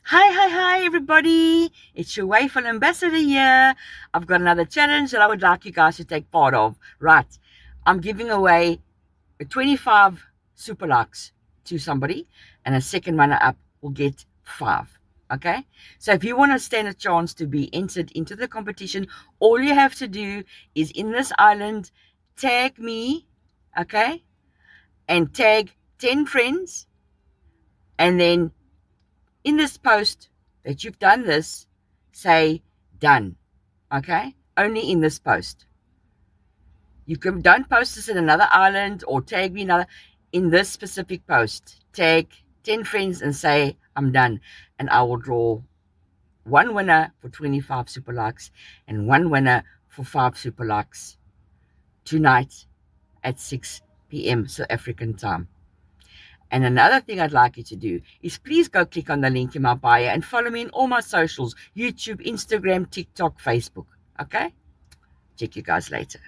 Hi, everybody. It's your Wayful Ambassador here. I've got another challenge that I would like you guys to take part of. Right. I'm giving away 25 super likes to somebody, and a second runner up will get 5. Okay? So if you want to stand a chance to be entered into the competition, all you have to do is in this island, tag me, okay? And tag 10 friends, and then in this post that you've done this, say done. Okay? Only in this post. Don't post this in another island or tag me another. In this specific post, tag 10 friends and say I'm done. And I will draw one winner for 25 super likes and one winner for 5 super likes tonight at 6 p.m. South African time. And another thing I'd like you to do is please go click on the link in my bio and follow me in all my socials: YouTube, Instagram, TikTok, Facebook. Okay? Check you guys later.